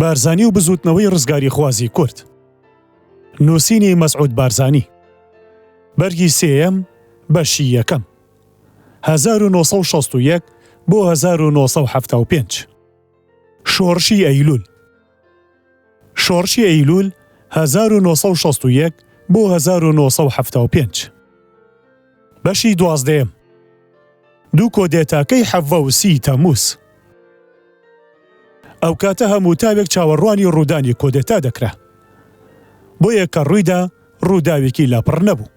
بارزانی و بزوتنەوەی ڕزگاری خوازی کورد. نووسینی مەسعود بارزانی. بەرگی سێیەم بەشی یەکەم 1961 بۆ 1975. شۆڕشی ئەیلول. شۆڕشی ئەیلول 1961 بۆ 1975. بەشی دوازدەیەم دوو کۆدێتاکەی حەڤە و سی تەمووس. ئەو کاتە هەموو تاوێک چاوەڕوانی ڕوودانی کۆدێتا دەکرا. بۆیە کە ڕوویدا ڕووداوێکی لاپڕ نەبوو.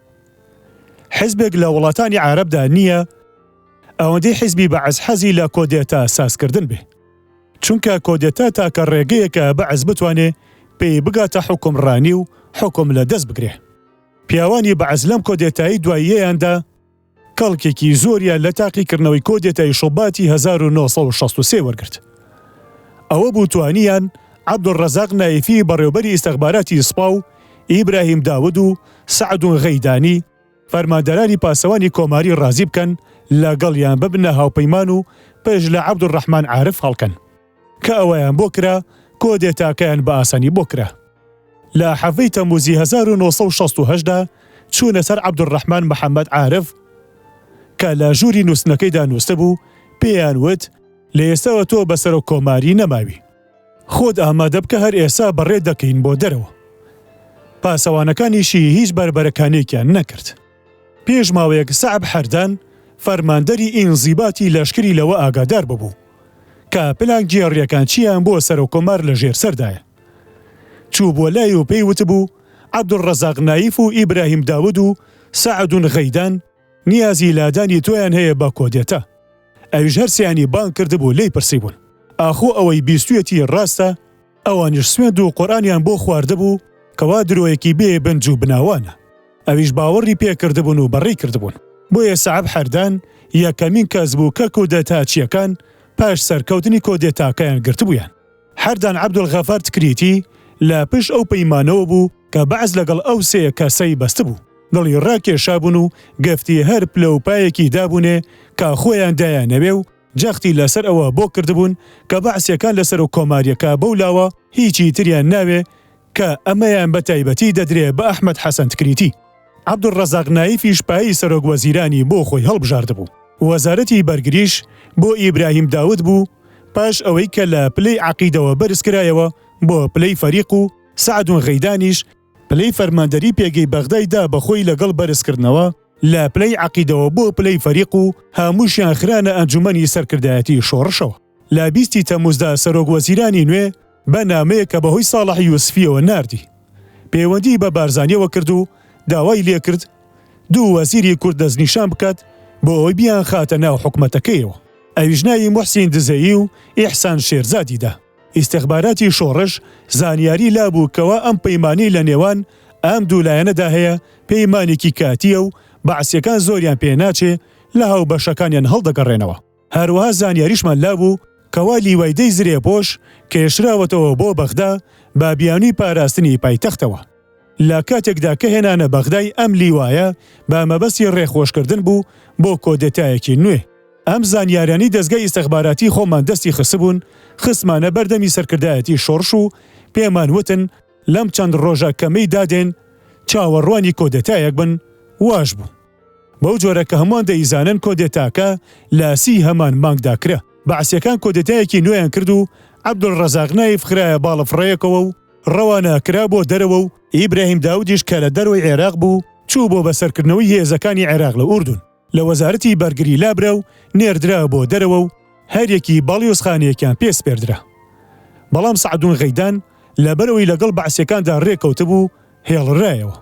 حیزبێک لە وڵاتانی عارەبدا نییە ئەوەندەی حیزبی بەعەز حەزی لە کۆدێتا سازکردن بێ. چونکە کۆدێتا تاکە ڕێگەیەکە بەعەز بتوانێ پێی بگاتە حکومڕانی و حکم لە دەست بگرێ. پیاوانی بەعەز لەم کۆدێتایی دواییەیاندا کەڵکێکی زۆریان لە تاقیکردنەوەی کۆدێتای شوباتی 1963 وەرگرت. ئەوە بوو توانیان عەبدوڕەزاق نایفی بەڕێوەبەری ئیستەخباراتی سپا و ئیبراهیم داود و سەعدون غەیدانی فەرماندەرانی پاسەوانی کۆماری ڕازی بکەن لەگەڵیان ببنە هاوپەیمان و پێش لە عەبدوڕەحمان عارف هەڵکەن کە ئەوەیان بۆ کرا کۆدێتاکەیان بە ئاسانی بۆ کرا. لە حەڤەی تەمووزی 1968دا چوونە سەر عەبدوڕەحمان محەممەد عارف کە لە ژووری نووسنەکەیدا نووسە بوو پێیان وت لە ئێستاوە تۆ بەسەر و کۆماری نەماوی. خۆت ئامادە بکە هەر ئێستا بەڕێ دەکەین بۆ دەرەوە. پاسەوانەکانیشی هیچ بەربەرەکانێکیان نەکرد. پێش ماوەیەک سەعب حەردان فەرماندەری ئینزیباتی لەشکری لەوە ئاگادار ببوو کە پلان گێڕیەکان چیان بۆ سەر و کۆمار لە ژێر سەردایە. چوو بۆ لای و پێی وتبوو عەبدوڕەزاق نایف و ئیبراهیم داود و سەعدون غەیدان نیازی لادانی تۆیان هەیە بە کۆدێتا. ئەویش هەرسیانی بان کردبوو لێی پرسیبوون. ئاخۆ ئەوەی بیستویەتی ڕاستە ئەوانیش سوێند و قورئانیان بۆ خواردبوو کەوا درۆیەکی بێ بنج و بناوانە. ئەویش باوەڕی پێ کردبوون و بەڕێی کردبوون. بۆیە سەعب حەردان یەکەمین کەس بوو کە کۆدێتاچیەکان پاش سەرکەوتنی کۆدێتاکەیان گرتبوویان. حەردان عەبدولغەفار تکریتی لە پشت ئەو پەیمانەوە بوو کە بەعەز لەگەڵ ئەو سێ کەسەی بەستە بوو. دڵی ڕاکێشابوون و گەفتی هەر پلەپایەکی دابوونێ کە خۆیان دایانەوێ و جەختی لەسەر ئەوە بۆ کردبوون کە بەعسیەکان لەسەر و کۆماریەکە بەولاوە هیچی تریان ناوێ کە ئەمەیان بە تایبەتی دەدرێ بە ئەحمەد حەسەن تکریتی. عەبدوڕەزاق نایفیش پایی سەرۆک وەزیرانی بۆ خۆی هەڵبژاردبوو. وەزارەتی بەرگریش بۆ ئیبراهیم داود بوو پاش ئەوەی کە لە پلەی عەقیدەوە بەرز کرایەوە بۆ پلەی فەریق و سەعدون غەیدانیش پلەی فەرماندەری پێگەی بەغدایدا بەخۆی لەگەڵ بەرزکردنەوە لە پلەی عەقیدەوە بۆ پلەی فەریق و هەمووشیان خرانە ئەنجومەنی سەرکردایەتی شۆڕشەوە. لە 20 تەمووزدا سەرۆک وەزیرانی نوێ بە نامەیە کە بەهۆی ساڵح یوسفیەوە ناردی. پەیوەندی بە بارزانیەوە کرد و داوای لێ کرد دوو وەزیری کورد دەستنیشان بکات بۆ ئەوەی بیان خاتە ناو حکومەتەکەیەوە. ئەویش ناوی موحسین دزەیی و ئیحسان شێرزادیدا. ئیستیخباراتی شۆڕش زانیاری لابوو کەوا ئەم پەیمانەی لە نێوان ئەم دوو لایەنەدا هەیە پەیمانێکی کاتیە و بەعسیەکان زۆریان پێ ناچێ لە هاوبەشەکانیان هەڵدەگەڕێنەوە. هەروەها زانیاریشمان لابوو کەوا لیوایدەی زرێپۆش کێشراوەتەوە بۆ بەغدا با بیانووی پاراستنی پایتەختەوە. لە کاتێکدا کە هێنانە بەغدای ئەم لیوایە با مەبەستی ڕێخۆشکردن بوو بۆ کۆدێتایەکی نوێ. ئەم زانیارانی دەستگای ئیستیخباراتی خۆمان دەستی خسبوون خسمانە بەردەمی سەرکردایەتی شۆڕش و پێمان وتن لەم چەند ڕۆژە کەمەی دادێن چاوەڕوانی کۆدێتایەک بن واش بوو. بەو جۆرە کە هەمووان دەیزانن کۆدێتاکە لە سی هەمان مانگدا کرا. بەعسیەکان کۆدێتایەکی نوێیان کرد و عەبدوڵڕەزاق نایف خرایە باڵەفڕەیەکەوە و ڕەوانە کرا بۆ دەرەوە و ئیبراهیم داودیش کە لە دەرەوەی عێراق بوو چوو بۆ بەسەرکردنەوەی هێزەکانی عێراق لە ئوردون. لە وەزارەتی بەرگری لابرا و نێردرا بۆ دەرەوە و هەریەکی باڵیۆزخانەیەکیان پێسپێردرا. بەڵام سەعدون غەیدان لەبەرەوەی لەگەڵ بەعسیەکاندا ڕێکەوتبوو هێڵڕایەوە.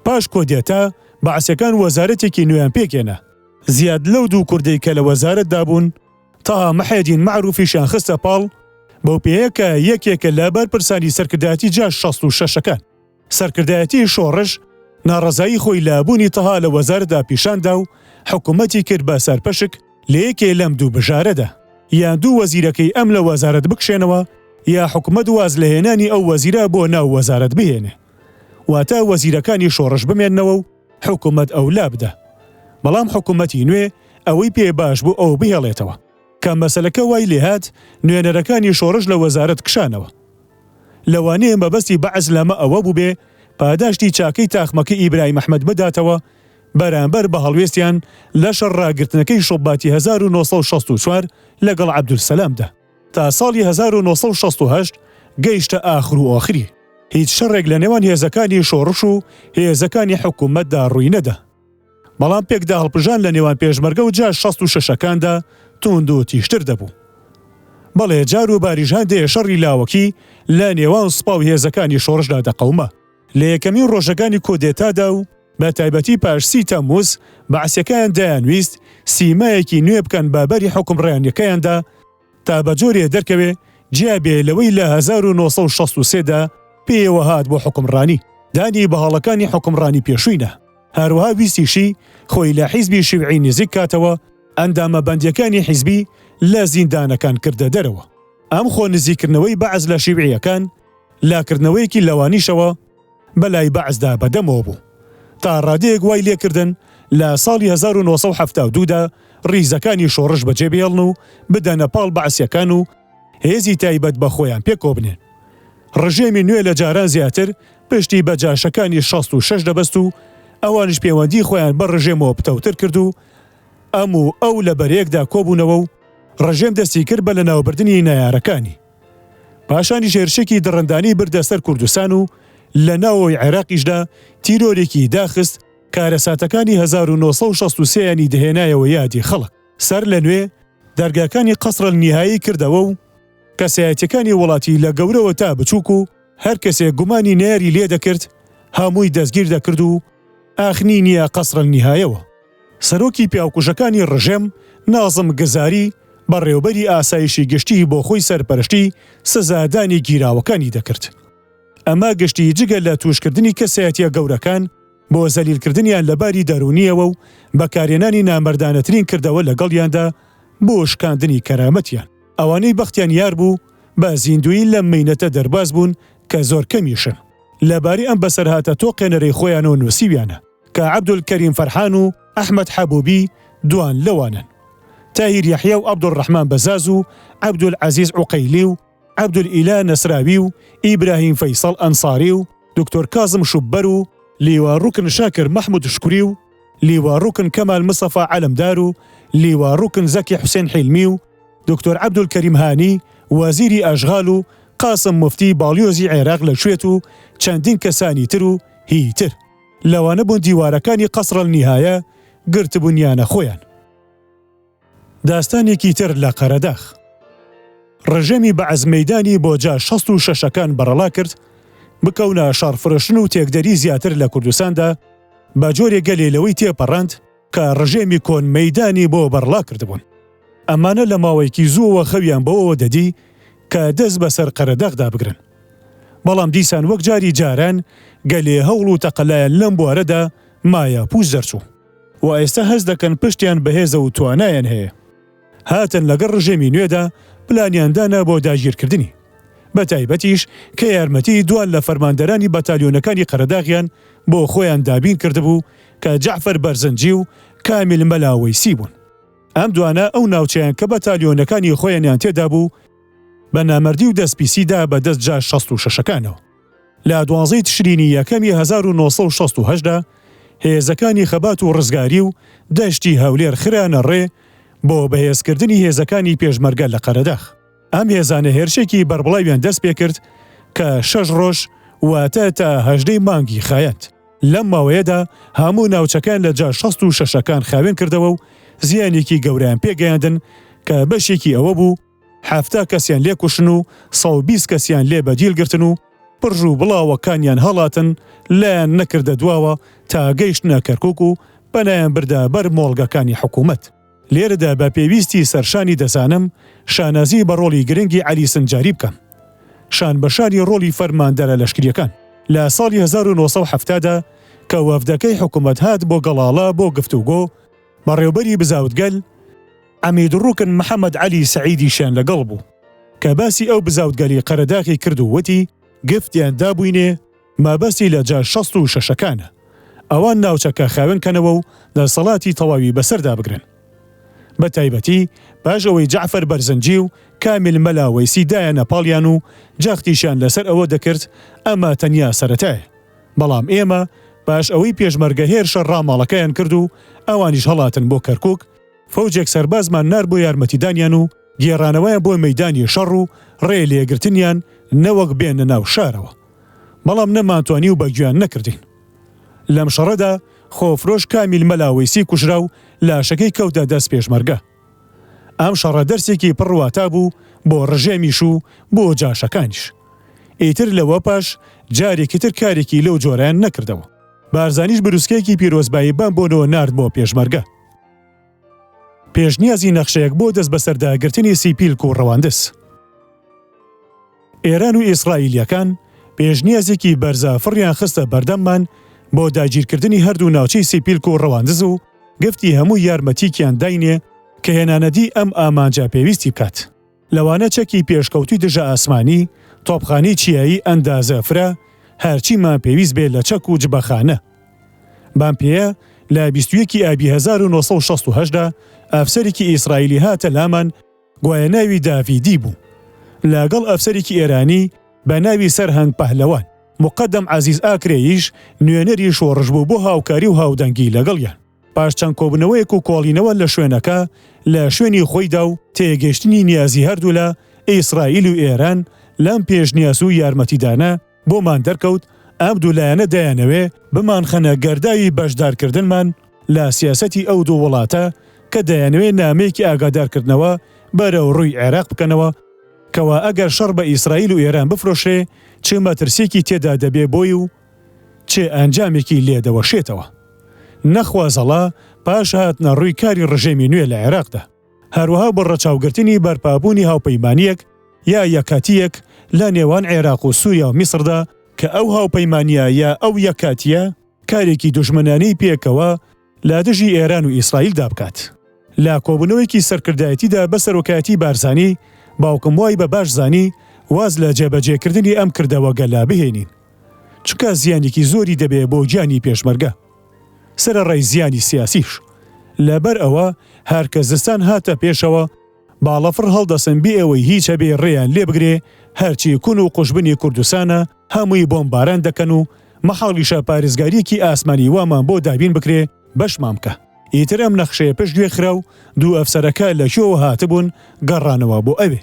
پاش کۆدێتا بەعسیەکان وەزارەتێکی نوێیان پێکێنا. زیاد لەو دوو کوردەی کە لە وەزارەتدا بوون تا مەحێدین معروفیشان خستە پاڵ بەو پێەیە کە یەکێکە لە بەرپرسانی سەرکردایەتی جا 66ەکان. سەرکردایەتی شۆڕش ناڕەزایی خۆی لابوونی تەها لە وەزارەتدا پیشاندا و حکوومەتی کرد بە سەرپەشک لە یەکێ لەم دوو بژارەدا. یان دوو وەزیرەکەی ئەم لە وەزارەت بکشێنەوە یا حکوومەت واز لە هێنانی ئەو وەزیرە بۆ ناو وەزارەت بهێنێ. واتە وەزیرەکانی شۆڕش بمێننەوە و حکوومەت ئەولا بدە. بەڵام حکوومەتی نوێ ئەوەی پێ باش بوو ئەو بهێڵێتەوە کە مەسەلەکە وای لێهات نوێنەرەکانی شۆڕش لە وەزارەت کشانەوە. لەوانەیە مەبەستی بەعز لەمە ئەوە بوو بێ پاداشتی چاکەی تاخمەکە ئیبراهیم ئەحمەد بداتەوە بەرامبەر بە هەڵوێستیان لە شەڕاگرتنەکەی شۆباتی 1964 لەگەڵ عەبدولسەلامدا تا ساڵی 1968 گەیشتە ئاخر و ئاخری. هیچ شەڕێک لە نێوان هێزەکانی شۆڕش و هێزەکانی حکوومەتدا ڕووی نەدا. بەڵام پێکدا هەڵپژان لە نێوان پێشمەرگە و جا 66ەکاندا توند و تیشتر دەبوو. بەڵێ جار و باریژ هەندێ شەڕی لاوەکی لە نێوان سوپا و هێزەکانی شۆڕشدا دەقەومە. لە یەکەمین ڕۆژەکانی کۆدێتادا و بە تایبەتی پاش 30 تەمموز بەعسیەکان دەیانویست سیمایەکی نوێ بکەن بابەری حکمڕێنیەکەیاندا تا بە جۆرێ دەرکەوێ جیابێ لەوەی لە 1963دا پێوە هات بۆ حکمڕانی دانی بەهاڵەکانی حکمڕانی پێشووینە. هەروەها ویستیشی خۆی لە حیزبی شیوعی نزیک کاتەوە ئەندامە بەندیەکانی حیزبی لە زیندانەکان کردە دەرەوە. ئەم خۆ نزیکردنەوەی بەعز لە شیوعیەکان لاکردنەوەیەکی لەوانیشەوە بەلای بەعزدا بەدەمەوە بوو تا ڕادەیەک وای لێکردن لە ساڵی 1972دا ڕیزەکانی شۆڕش بەجێبێڵن و بدەنە پاڵ بەعسیەکان و هێزی تایبەت بە خۆیان پێکۆبنێن. ڕژێمی نوێ لە جاران زیاتر پشتی بە جاشەکانی 66 دەبەست و ئەوانش پەیوەندی خۆیان بە ڕژێمەوە پتەوتر کرد و ئەو لە بەرەیەکدا کۆبوونەوە و ڕژێم دەستی کرد بە لە ناوبردنی نایارەکانی. پاشانی هێرشێکی دڕندانی بردە سەر کوردستان و لە ناوەوەی عێراقیشدا تیرۆرێکی داخست کارەساتەکانی 1963یانی دەهێنایەوە یادی خەڵک. سەر لە نوێ دەرگاکانی قەسرە نیهایی کردەوە و کەسایەتیەکانی وڵاتی لە گەورەوە تا بچووک و هەر کەسێک گومانی نێری لێ دەکرد هەمووی دەستگیر دەکرد و ئاخنی نییە قەسرە نیهایەوە. سەرۆکی پیاوکوژەکانی ڕژێم نازم گزاری بەڕێوەبەری ئاسایشی گشتی بۆ خۆی سەرپەرشتی سزادانی گیراوەکانی دەکرد. ئەمە گشتی جگە لە توشکردنی کەسایەتیە گەورەکان بۆ زەلیلکردنیان لە باری دەرونیەوە و بەکارێنانی نامەردانەترین کردەوە لەگەڵیاندا بۆ شکاندنی کەرامەتیان. ئەوانەی بەختیان یار بوو بە زیندوی لە مینەتە دەرباز بوون کە زۆر کەمیشن. لەباری ئەم بەسەرهاتە تۆ قێنەرەی خۆیانەوە نووسیویانە کە عەبدولکەریم فەرحان و ئەحمەد حەبوبی دوان لەوانن. تاهیر یەحیە و عەبدولڕەحمان بەزاز و عەبدولعەزیز عوقەیلی و عەبدولئیلا نەسراوی و ئیبراهیم فەیسەڵ ئەنساری و دکتۆر کازم شوبەر و لیواڕووکن شاکر مەحموود شکوری و لیواڕووکن کەمال مستەفا عەلەمدار و لیواڕووکن زەکی حوسێن حیلمی و دکتۆر عەبدولکەریم هانی وەزیری ئەژغال و قاسم مفتی باڵیۆزی عێراق لە کوێت و چەندین کەسانی تر و هیتر. لەوانە بوون دیوارەکانی قەسرە نیهایە گرتبوونیانە خۆیان. داستانێکی تر لە قەرەداخ. ڕژێمی بەعز مەیدانی بۆ جا 66ەکان بەڕەڵا کرد بکەونە شارفرشن و تێکدەری زیاتر لە کوردستاندا بە جۆرێک گەلێلەوەی تێپەڕاند کە ڕژێمی کۆن مەیدانی بۆ بەڕڵا کردبوون. ئەمانە لە ماوەیەکی زووەوە خەویان بەوەوە دەدی کە دەست بەسەر قەرەداغدا بگرن. بەڵام دیسان وەک جاری جاران گەلێ هەوڵ و تەقەلایەن لەم بوارەدا مایە پوش دەرچوو و ئێستا هەست دەکەن پشتیان بەهێزە و توانایان هەیە. هاتن لەگەڵ ڕژێمی نوێدا پلانیاندانە بۆ داگیرکردنی. بە تایبەتیش کە یارمەتی دوان لە فەرماندەرانی بەتالیۆنەکانی قەرەداغیان بۆ خۆیان دابین کردبوو کە جەعفەر بەرزەنجی و کامیل مەلاوەیسی بوون. ئەم دوانە ئەو ناوچەیان کە بەتالیۆنەکانی خۆیانیان تێدا بوو بە نامەردی و دەستپیسیدا بەدەست جا 66ەکانەوە. لە 12 تشرینی یەکەمی 1968دا هێزەکانی خەبات و ڕزگاری و دەشتی هەولێر خرانە ڕێ بۆ بەهێزکردنی هێزەکانی پێشمەرگە لە قەرەداغ. ئەم هێزانە هێرشێکی بەربڵاویان دەست پێ کرد کە 6 ڕۆژ واتە تا 18 مانگی خایەت. لەم ماوەیەدا هەموو ناوچەکان لە جا 66ەکان خاوێن کردەوە و زیانێکی گەورەیان پێگەیاندن کە بەشێکی ئەوە بوو 70 کەسیان لێ کوشن و 120 کەسیان لێ بەدیل گرتن و پڕژ و بڵاوەکانیان هەڵاتن لایەن نەکردە دواوە تا گەیشتنە کەرکووک و بەنایان بردا بەر مۆڵگەکانی حکوومەت. لێرەدا بە پێویستی سەرشانی دەزانم شانازی بە ڕۆڵی گرنگی عەلی سنجاری بکەم. شان بەشانی ڕۆڵی فەرماندەرە لەشکریەکان. لە ساڵی 1970دا کە وەفدەکەی حکوومەت هات بۆ گەڵاڵا بۆ گفتوگۆ بەڕێوەبەری بزاوتگەل ئەمیدڕووکن محەممەد عەلی سەعیدیشیان لەگەڵ بوو کە باسی ئەو بزاوتگەلی قەرەداغی کرد و وتی گفتیان دابووینێ مابەستی لە جا 66ەکانە ئەوان ناوچەکە خاوێنکەنەوە و دەسەڵاتی تەواوی بەسەردا بگرن. بە تایبەتی پاش ئەوەی جەعفەر بەرزەنجی و کامیل مەلا وەیسی دایەنە پاڵیان و جەختیشان لەسەر ئەوە دەکرد ئەمە تەنیا سەرەتایە. بەڵام ئێمە باش ئەوەی پێشمەرگە هێرشە ڕاماڵەکەیان کرد و ئەوانیش هەڵاتن بۆ کەرکووک، فەوجێک سەربازمان نار بۆ یارمەتیدانیان و گێڕانەوەیان بۆ مەیدانی شەڕ و ڕێ لێگرتنیان نەوەک بێنە ناو شارەوە. بەڵام نەمانتوانی و بەگویان نەکردین. لەم شەڕەدا خۆفرۆش کامیل مەلا وەیسی کوژرا و لاشەکەی کەوتە دەست پێشمەرگە. ئەم شەڕە دەرسێکی پڕواتا بوو بۆ ڕژێمیش و بۆ جاشەکانیش. ئیتر لەوە پاش جارێکی تر کارێکی لەو جۆرەیان نەکردەوە. بارزانیش بروسکەیەکی پیرۆزبایی بام بۆنەوە نارد بۆ پێشمەرگە. پێشنیازی نەخشەیەک بۆ دەست بەسەرداگرتنی سیپیلک و ڕەواندز. ئێران و ئیسرائیلیەکان پێشنیازێکی بەرزە فڕیان خستە بەردەممان بۆ داگیرکردنی هەردوو ناوچەی سیپیلک و ڕەواندز و گفتی هەموو یارمەتیکیان داینێ کە هێنانەدی ئەم ئامانجا پێویستی بکات. لەوانە چەکی پێشکەوتی دژە ئاسمانی، تۆپخانەی چیایی ئەندازە فرە، هەرچیمان پێویست بێت لە چەک و جبەخانە. بام پێەیە لە 21 ئابی 1968دا ئەفسەرێکی ئیسرائیلی هاتە لامان گوایە ناوی داڤیدی بوو. لەگەڵ ئەفسەرێکی ئێرانی بە ناوی سەرهەنگ پەهلەوان مقەدەم عەزیز ئاکرێیش نوێنەری شۆڕژ بوو بۆ هاوکاری و هاودەنگی لەگەڵیان. پاش چەند کۆبنەوەیەک و کۆڵینەوە لە شوێنەکە لە شوێنی خۆیدا و تێگەشتنی نیازی هەردوو لە ئیسرائیل و ئێران لەم پێشنیاز و یارمەتیدانە بۆمان دەرکەوت ئەم دوولایەنە دەیانەوێ بمان خەنە گەرداوی بەشدارکردنمان لە سیاسەتی ئەو دوو وڵاتە کە دەیانەوێ نامەیەکی ئاگادارکردنەوە بەرەو ڕووی عێراق بکەنەوە کەوا ئەگەر شەڕ بە ئیسرائیل و ئێران بفرۆشێ چ مەترسێکی تێدا دەبێ بۆی و چێ ئەنجامێکی لێدەوەشێتەوە. نەخوازەڵا پاش هاتنە ڕووی کاری ڕژێمی نوێ لە عێراقدا. هەروەها بۆ ڕەچاوگرتنی بەرپابوونی هاوپەیمانیەک یا یەکاتیەک لە نێوان عێراق و سووریا و میسردا کە ئەو هاوپەیمانیە یا ئەو یەکاتیە کارێکی دوژمنانەی پێکەوە لە دژی ئێران و ئیسرائیلدا بکات. لە کۆبوونەوەیکی سەرکردایەتیدا بە سەرۆکایەتی بارزانی باوکم وای بە باش زانی واز لە جێبەجێکردنی ئەم کردەوە گەلا بهێنین. چونکە زیانێکی زۆری دەبێ بۆ گیانی پێشمەرگە. سەرەڕای زیانی سیاسیش. لەبەر ئەوە هەرکە زستان هاتە پێشەوە باڵەفڕ هەڵدەسن بێ ئەوەی هیچ هەبێ ڕێیان لێ بگرێ هەرچی کون و قوشبنی کوردستانە هەمووی بۆمباران دەکەن و مەحاڵیشە پارێزگاریەکی ئاسمانی وامان بۆ دابین بکرێ بەشمان بکە. ئیتر ئەم نەخشەیە پشت گوێ خرا و دوو ئەفسەرەکە لە شۆوە هاتبوون گەڕانەوە بۆ ئەوێ.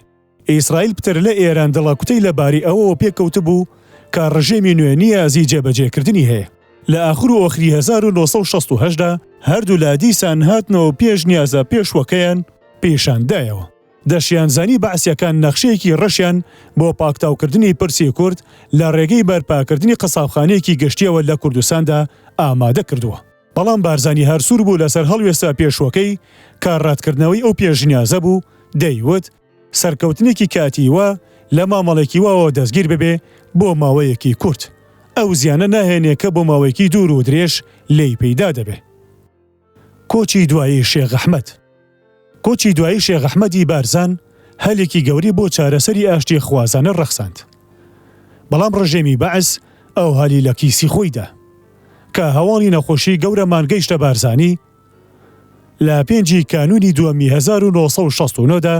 ئیسرائیل پتر لە ئێران دڵاکوتەی لەباری ئەوەوە پێکەوت بوو کە ڕژێمی نوێنی ئازی جێبەجێکردنی هەیە. لە ئاخر و ئۆخری 1968دا هەردوو لا دیسان هاتنەوە پێش نیازە پێشوەکەیان پێشاندایەوە. دەشیانزانی بەعسیەکان نەخشەیەکی ڕەشیان بۆ پاکتاوکردنی پرسی کورد لە ڕێگەی بەرپاکردنی قەسابخانەیەکی گەشتیەوە لە کوردستاندا ئامادە کردووە. بەڵام بارزانی هەرسوور بوو لەسەر هەڵوێستا پێشوەکەی کارڕاتکردنەوەی ئەو پێشنیازە بوو دەیوت سەرکەوتنێکی کاتیوە لە مامەڵێکی واوە دەستگیر ببێ بۆ ماوەیەکی کورت. ئەو زیانە ناهێنێ کە بۆ ماوەیەکی دوور و درێژ لێی پەیدا دەبێ. کۆچی دوایی شێخ ئەحمەد. کۆچی دوایی شێخ ئەحمەدی بارزان هەلێکی گەوری بۆ چارەسەری ئاشتی خوازانە ڕەخساند. بەڵام ڕژێمی بەعس ئەو هەلی لە کیسی خۆیدا کە هەواڵی نەخۆشی گەورەمان گەیشتە بارزانی لە 5 کانونی 1969دا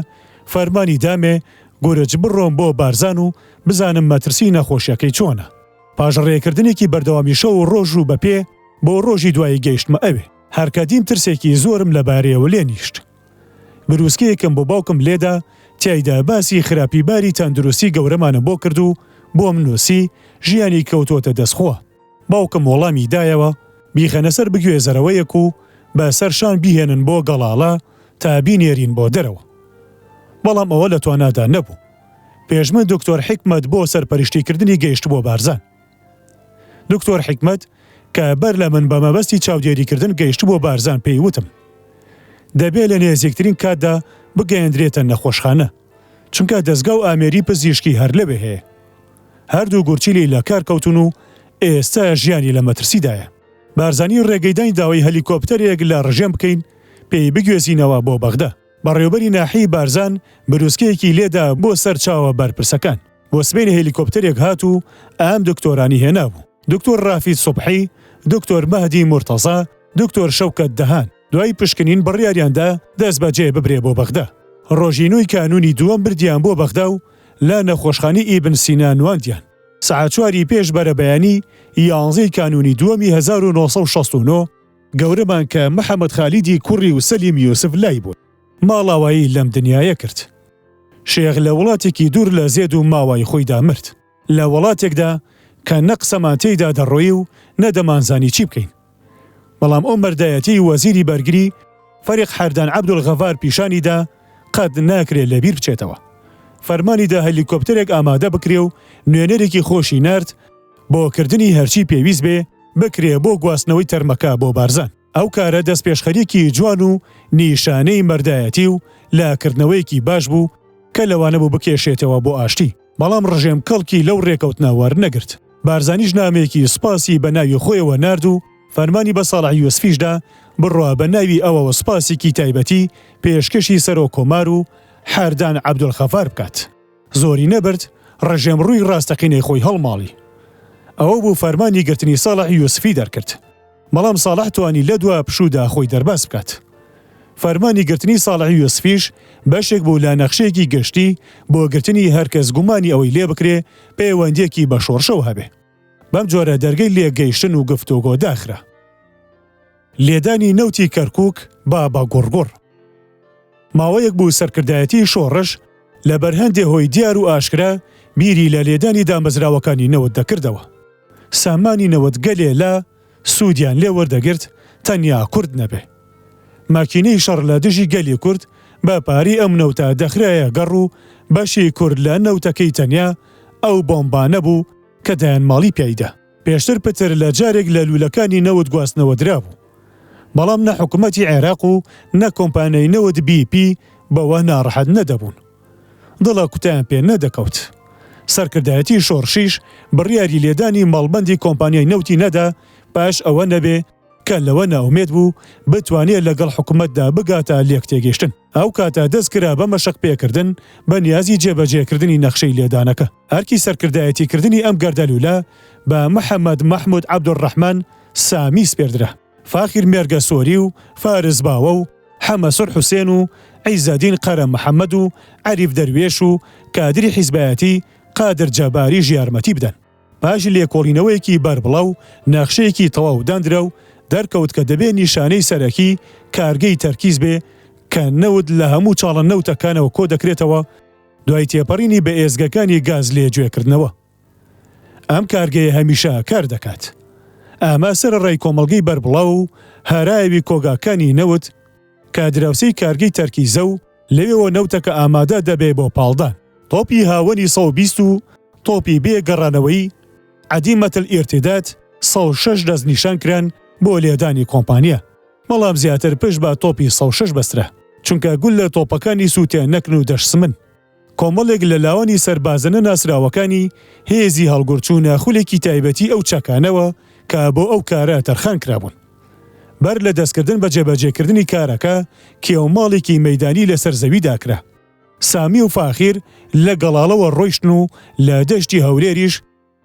فەرمانی دامێ گورج بڕۆم بۆ بارزان و بزانم مەترسی نەخۆشیەکەی چۆنە. پاژڕێکردنێکی بەردەوامی شەو و ڕۆژ و بەپێ بۆ ڕۆژی دوایی گەیشتمە ئەوێ. هەرکەدیم ترسێکی زۆرم لەبارەیەوە لێ نیشت. بروسکەیەکم بۆ باوکم لێدا تیایدا باسی خراپیباری تەندروستی گەورەمانە بۆ کرد و بۆم نووسی ژیانی کەوتۆتە دەستخوا. باوکم وەڵامی دایەوە بیخەنە سەر بگوێزەرەوەیەک و بە سەرشان بیهێنن بۆ گەڵاڵە تا بینێرین بۆ دەرەوە. بەڵام ئەوە لە توانادا نەبوو. پێشمە دکتۆر حکمەت بۆ سەرپەرشتیکردنی گەیشت بۆ بارزان. دکتۆر حکمەت کە بەر لە من بە مەبەستی چاودێریکردن گەیشت بۆ بارزان پێی وتم دەبێت لە نێزیکترین کاتدا بگەیەندرێتە نەخۆشخانە چونکە دەستگا و ئامێری پزیشکی هەر لەوێ هەیە. هەردوو گورچیلی لە کار کەوتون و ئێستا ژیانی لە مەترسیدایە. بارزانی ڕێگەیدانی داوای هەلیکۆپتەرێک لە ڕژێم بکەین پێی بگوێزینەوە بۆ بەغدا. بەڕێوەبەری ناحی بارزان بروسکەیەکی لێدا بۆ سەرچاوە بەرپرسەکان. بۆ سبەینە هێلیکۆپتەرێک هات و ئەم دکتۆرانی هێنابوو. دکتۆر ڕافید سوبحی، دکتۆر مەهدی مورتەزا، دکتۆر شەوکەت دەهان، دوای پشکنین بڕیاریاندا دەست بەجێ ببرێ بۆ بەغدا. ڕۆژینووی کانونی دووەم بردیان بۆ بەغدا و لە نەخۆشخانەی ئیبن سینا نواندیان. سەعات 4 پێش بەرەبەیانی 11 کانونی دووەمی 1969 گەورەمان کە محەممەد خالیدی کوڕی و سەلیم یوسف لای بوون. ماڵاوایی لەم دنیایە کرد. شێخ لە وڵاتێکی دوور لە زێد و ماوای خۆیدا مرد. لە وڵاتێکدا کە نەقسەمان تێیدا دەڕۆی و نەدەمانزانی چی بکەین. بەڵام ئەو مەردایەتی وەزیری بەرگری فەریق حەردان عەبدولغەفار پیشانیدا قەت ناکرێت لەبیر بچێتەوە. فەرمانیدا هەلیکۆپتەرێک ئامادە بکرێ و نوێنەرێکی خۆشی نرد بۆ کردنی هەرچی پێویست بێ بکرێ بۆ گواستنەوەی تەرمەکە بۆ بارزان. ئەو کارە دەست پێشخەریەکی جوان و نیشانەی مەردایەتی و لاکردنەوەیەکی باش بوو کە لەوانە بوو بکێشێتەوە بۆ ئاشتی. بەڵام ڕژێم کەڵکی لەو ڕێکەوتنە وەرنەگرت. بارزانیش نامێکی سپاسی بە ناوی خۆیەوە نرد و فەرمانی بە ساڵح یوسفیشدا بڕوا بە ناوی ئەوەوە سپاسێکی تایبەتی پێشکەشی سەرۆ کۆمار و حەردان عەبدولغەفار بکات. زۆری نەبرد ڕژێم ڕووی ڕاستەقینەی خۆی هەڵماڵی. ئەوە بوو فەرمانی گرتنی ساڵح یوسفی دەرکرد. بەڵام ساڵح توانی لە دوا پشوودا خۆی دەرباس بکات. فەرمانی گرتنی ساڵح یوسفیش بەشێک بوو لە نەخشەیەکی گەشتی بۆ گرتنی هەرکەس گومانی ئەوەی لێ بکرێ پەیوەندیەکی بە شۆڕشەو هەبێ. بەم جۆرە دەرگەی لێگەیشتن و گفتوگۆ داخرا. لێدانی نەوتی کەرکووک با گوڕگوڕ. ماوەیەک بوو سەرکردایەتی شۆڕش لە بەرهەندێ هۆی دیار و ئاشکرا بیری لە لێدانی دامەزراوەکانی نەوت دەکردەوە. سامانی نەوت گەلێ لە سوودیان لێ وەردەگرت تەنیا کورد نەبێ. ماکینەی شەڕ لە دژی گەلی کورد بە پاری ئەم نەوتە دەخرایە گەڕ و بەشی کورد لە نەوتەکەی تەنیا ئەو بۆمبانە بوو کە دایان ماڵی پیایدا. پێشتر پتر لە جارێک لە لوولەکانی نەوت گواستنەوە درابوو. بەڵام نە حکوومەتی عێراق و نە کۆمپانیای نەوت BP بەوە ناڕەحەت نەدەبوون. دڵە کوتیان پێ نەدەکەوت. سەرکردایەتی شۆڕشیش بڕیاری لێدانی ماڵبەندی کۆمپانیای نەوتی نەدا پاش ئەوە نەبێ کە لەوە ناومێت بوو بتوانێت لەگەڵ حکوومەتدا بگاتە لێک تێگەشتن. ئەو کاتە دەستکرا بە مەشق پێکردن بە نیازی جێبەجێکردنی نەخشەی لێدانەکە. هەرکی سەرکردایەتیکردنی ئەم گەردەلوولە بە محەممەد مەحموود عەبدوڕەحمان سامی سپێردرا. فاخیر مێرگە سۆری و فارس باوە و حەمەسوور حوسێن و عیزەدین قەرە محەممەد و عەریف دەروێش و کادری حیزبایەتی قادر جەباری ژیارمەتی بدەن. پاش لێکۆڵینەوەیەکی بەربڵاو نەخشەیەکی تەواو دانرا و دەرکەوت کە دەبێ نیشانەی سەرەکی کارگەی تەرکیز بێ کە نەوت لە هەموو چاڵە نەوتەکانەوە کۆ دەکرێتەوە دوای تێپەڕینی بە ئێزگەکانی گاز لێگوێکردنەوە. ئەم کارگەیە هەمیشە کار دەکات. ئەمە سەرڕای کۆمەڵگەی بەربڵاو و هەرایەوی کۆگاکانی نەوت کە دراوسەی کارگەی تەرکیزە و لەوێەوە نەوتەکە ئامادە دەبێ بۆ پاڵدان. تۆپی هاوەنی 120 و تۆپی بێگەڕانەوەی عەدیمەتل ئیرتیدات 106 دەست نیشان کران بۆ لێدانی کۆمپانیا. بەڵام زیاتر پشت بە تۆپی 106 بەسترا چونکە گول لە تۆپەکانی سووتیان نەکن و دەشسمن. کۆمەڵێک لە لاوانی سەربازنە ناسراوەکانی هێزی هەڵگورچوونە خولێکی تایبەتی ئەو چەکانەوە کە بۆ ئەو کارە تەرخان کرابوون. بەر لە دەستکردن بە جێبەجێکردنی کارەکە کێوماڵێکی مەیدانی لەسەر زەویدا کرا. سامی و فاخیر لە گەڵاڵەوە ڕۆیشتن و لە دەشتی هەولێریش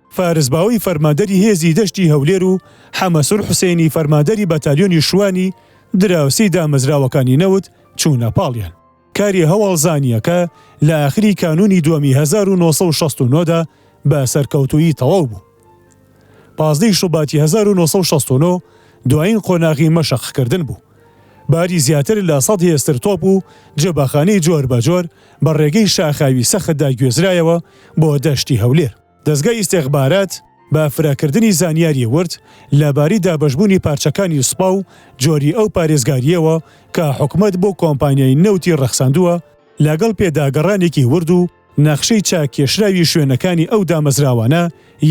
فارسباوی فەرماندەری هێزی دەشتی هەولێر و حەمەسوور حوسێنی فەرماندەری بەتالیۆنی شوانی دراوسی دامەزراوەکانی نەوت چوونە پاڵیان. کاری هەواڵزانیەکە لە ئاخری کانونی دووەمی 1969دا بە سەرکەوتووی تەواو بوو. 15 شوباتی 1969 دوایین قۆناغی مەشەقکردن بوو. باری زیاتر لە 100 هێستر تۆپ و جێبەخانەی جۆر بە جۆر بە ڕێگەی شاخاوی سەختدا گوێزرایەوە بۆ دەشتی هەولێر. دەستگای ئیستێخبارات بە فراکردنی زانیاری ورد لەباری دابەشبوونی پارچەکانی سوپا و جۆری ئەو پارێزگاریەوە کە حکومەت بۆ کۆمپانیای نەوتی ڕەخساندووە لەگەڵ پێداگەڕانێکی ورد و نەخشەی چاکێشراوی شوێنەکانی ئەو دامەزراوانە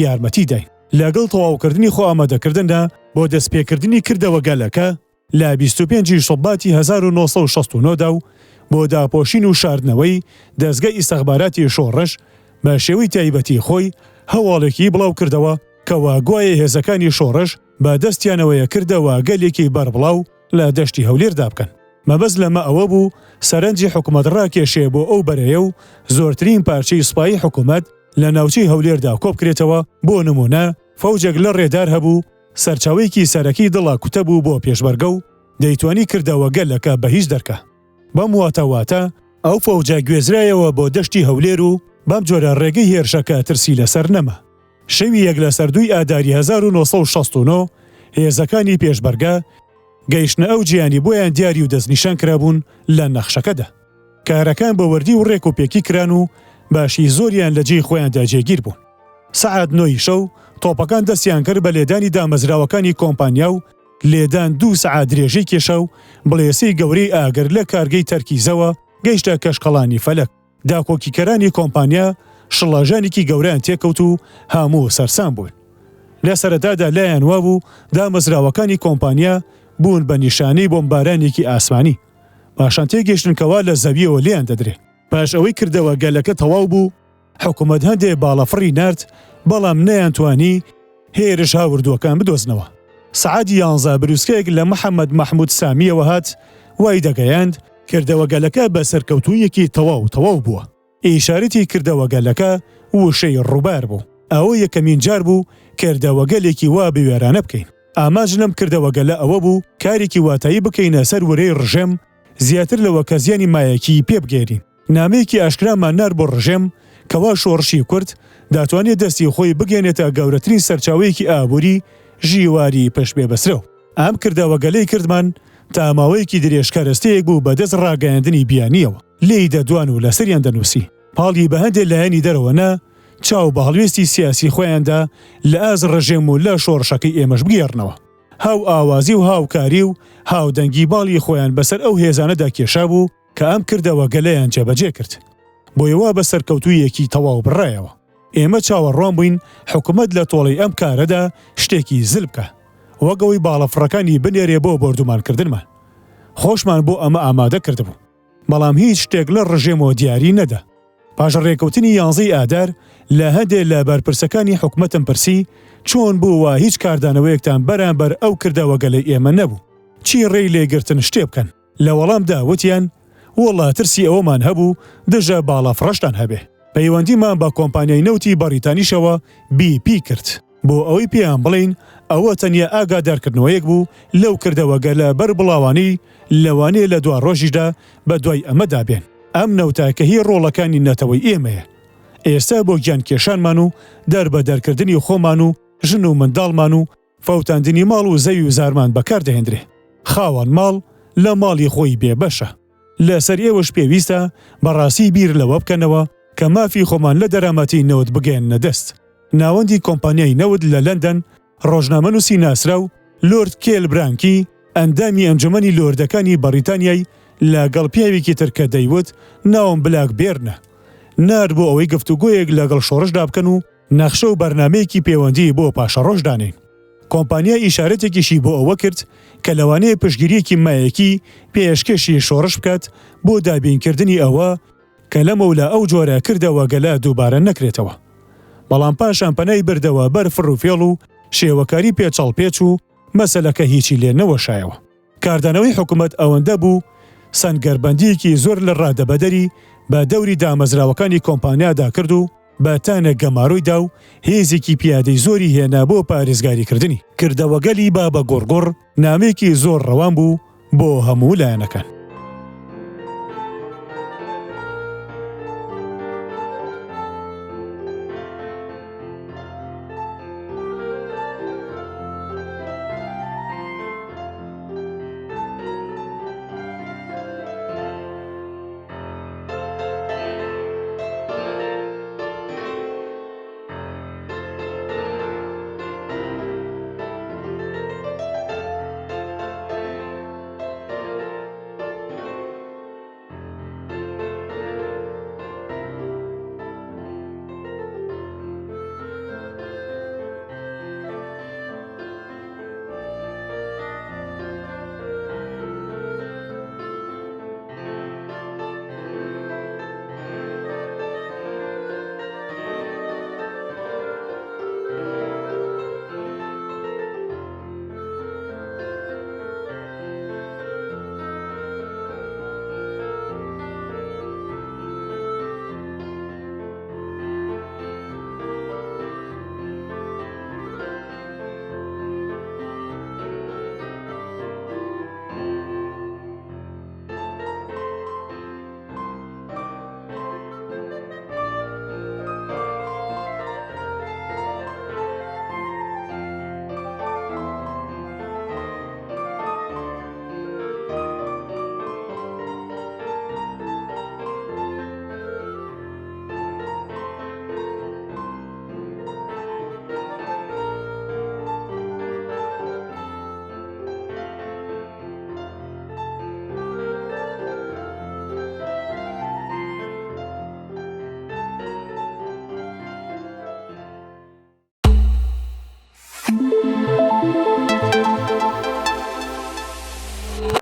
یارمەتی داین. لەگەڵ تەواوکردنی خۆ ئامادەکردندا بۆ دەستپێکردنی کردەوە گەلەکە لە 25 شوباتی 1969دا و بۆ داپۆشین و شاردنەوەی دەستگای ئیستەخباراتی شۆڕش بە شێوەی تایبەتی خۆی هەواڵێکی بڵاو کردەوە کە واگوایە هێزەکانی شۆڕش بە دەستیانەوەیە کردەوە گەلێکی بەربڵاو لە دەشتی هەولێردا بکەن. مەبەست لەمە ئەوە بوو سەرنجی حکومەت ڕاکێشێ بۆ ئەو بەرەیە و زۆرترین پارچەی سوپایی حکومەت لە ناوچەی هەولێردا کۆبکرێتەوە. بۆ نمونە فەوجێک لە ڕێدار هەبوو سەرچاوەیەکی سەرەکی دڵا کوتە بوو بۆ پێشبەرگە و دەیتوانی کردەوە گەلەکە بە هیچ دەرکە. بەم واتەواتە ئەو فەوجە گوێزرایەوە بۆ دەشتی هەولێر و بەم جۆرە ڕێگەی هێرشەکە ترسی لەسەر نەما. شەوی یەک لە سەردووی ئاداری 1969 هێزەکانی پێشبەرگە گەیشتنە ئەو جیانی بۆیان دیاری و دەستنیشان کرابوون لە نەخشەکەدا. کارەکان بە وەردی و ڕێک و پێکی کران و باشی زۆریان لە جێی خۆیاندا جێگیر بوون. سەعات 9 شەو تۆپەکان دەستیان کرد بە لێدانی دامەزراوەکانی کۆمپانیا و لێدان 2 سەعات درێژەی کێشە و بڵێسەی گەورەی ئاگر لە کارگەی تەرکیزەوە گەیشتە کەشقەڵانی فەلەک. داکۆکیکەرانی کۆمپانیا شڵاژانێکی گەورەیان تێکەوت و هەموو سەرسام بوون. لە سەرەتادا لایەن وابوو دامەزراوەکانی کۆمپانیا بوون بە نیشانەی بۆمبارانێکی ئاسمانی. پاشان تێگەیشتن کەوا لە زەویەوە لێیان دەدرێ. پاش ئەوەی کردەوە گەلەکە تەواو بوو، حکوومەت هەندێک باڵەفڕی نارد، بەڵام نەیانتوانی هێرش هاوردووەکان بدۆزنەوە. سەعاتی 11 بروسکەیەک لە محەممەد مەحموود سامیەوە هات، وای دەگەیاند کردەوە گەلەکە بە سەرکەوتوویەکی تەواو بووە. ئیشارەتی کردەوە گەلەکە وشەی ڕووبار بوو. ئەوە یەکەمین جار بوو کردەوە گەلێکی وا بوێرانە بکەین. ئاماژ لەم کردەوە گەلە ئەوە بوو کارێکی واتایی بکەینە سەر وەرەی ڕژێم زیاتر لەوە کە زیانی مایەکی پێ بگێرین. نامەیەکی ئاشکرامان نار بۆ ڕژێم کەوا شۆڕشی کورد داتوانێت دەستی خۆی بگەێنێتە گەورەترین سەرچاوەیەکی ئابووری ژیواری پشتبێ بەسرەوە. ئەم کردەوە گەلەی کردمان تا ماوەیەکی درێژکارستەیەک بوو بەدەست ڕاگەیاندنی بیانیەوە. لێی دەدوان و لەسەریان دەنووسی. پاڵی بە هەندێک لایەنی دەرەوەنا چاو بە هەڵوێستی سیاسی خۆیاندا لە ئاز ڕژێم و لە شۆڕشەکەی ئێمەش بگێڕنەوە. هاو ئاوازی و هاوکاری و هاودەنگی باڵی خۆیان بەسەر ئەو هێزانەدا کێشا بوو کە ئەم کردەوە گەلەیان جێبەجێ کرد. بۆیەوە بە سەرکەوتوویەکی تەواو بڕایەوە. ئێمە چاوەڕوان بووین حکوومەت لە تۆڵی ئەم کارەدا شتێکی زل بکە، وەگەوەی باڵەفڕەکانی بنێرێ بۆ بردومانکردنمان. خۆشمان بۆ ئەمە ئامادە کردبوو، بەڵام هیچ شتێک لە ڕژێمەوە دیاری نەدا. پاش ڕێکەوتنی 11 ئادار لە هەندێک لە بەرپرسەکانی حکوومەتم پرسی چۆن بووە هیچ کاردانەوەیەکتان بەرامبەر ئەو کردەوە گەلەی ئێمە نەبوو، چی ڕێی لێگرتن شتێ بکەن. لە وەڵامدا وتیان وەڵا ترسی ئەوەمان هەبوو دژە باڵەفڕەشتان هەبێ. پەیوەندیمان بە کۆمپانیای نەوتی بەریتانیشەوە BP کرد بۆ ئەوەی پێیان بڵین ئەوە تەنیا ئاگادارکردنەوەیەک بوو لەو کردەوە گەلە بەر بڵاوانی لەوانەیە لە دوا ڕۆژیدا بە دوای ئەمەدا بێن. ئەم نەوتاکە هی ڕۆڵەکانی نەتەوەی ئێمەیە. ئێستا بۆ گیان کێشانمان و دەربەدەرکردنی خۆمان و ژن و منداڵمان و فەوتاندنی ماڵ و زەوی و زارمان بەکاردەهێنرێ. خاوەن ماڵ لە ماڵی خۆی بێبەشە. لەسەر ئێوەش پێویستە بەڕاستی بیر لەوە بکەنەوە کە مافی خۆمان لە دەرامەتی نەوت بگەێننە دەست. ناوەندی کۆمپانیای نەوت لە لەندەن ڕۆژنامەنووسی ناسرا و لۆرد کێل برانکی ئەندامی ئەنجومەنی لۆردەکانی بەریتانیای لەگەڵ پیاوێکی ترکە دەیوت ناوم بلاک بێرنە. نار بۆ ئەوەی گفتوگۆیەک لەگەڵ شۆڕشدا بکەن و نەخشە و بەرنامەیەکی پەیوەندی بۆ پاشە ڕۆژدانین. کۆمپانیا ئیشارەتێکیشی بۆ ئەوە کرد کە لەوانەیە پشتگیریەکی مایەکی پێشکەشی شۆڕش بکات بۆ دابینکردنی ئەوە کە لەمەولا ئەو جۆرە کردەوە گەلە دووبارە نەکرێتەوە. بەڵام پاشان پەنای بردەوە بەر فڕوفێڵ و شێوەکاری پێچەڵپێچ و مەسەلەکە هیچی لێ نەوەشایەوە. کاردانەوەی حکوومەت ئەوەندە بوو سەنگەربەندیەکی زۆر لە ڕادەبەدەری بە دەوری دامەزراوەکانی کۆمپانیادا کرد و بەتانە گەماڕۆیدا و هێزێکی پیادەی زۆری هێنا بۆ پارێزگاریکردنی. کردەوەگەلی بابە گۆڕگۆڕ نامێکی زۆر ڕەوان بوو بۆ هەموو لایەنەکان.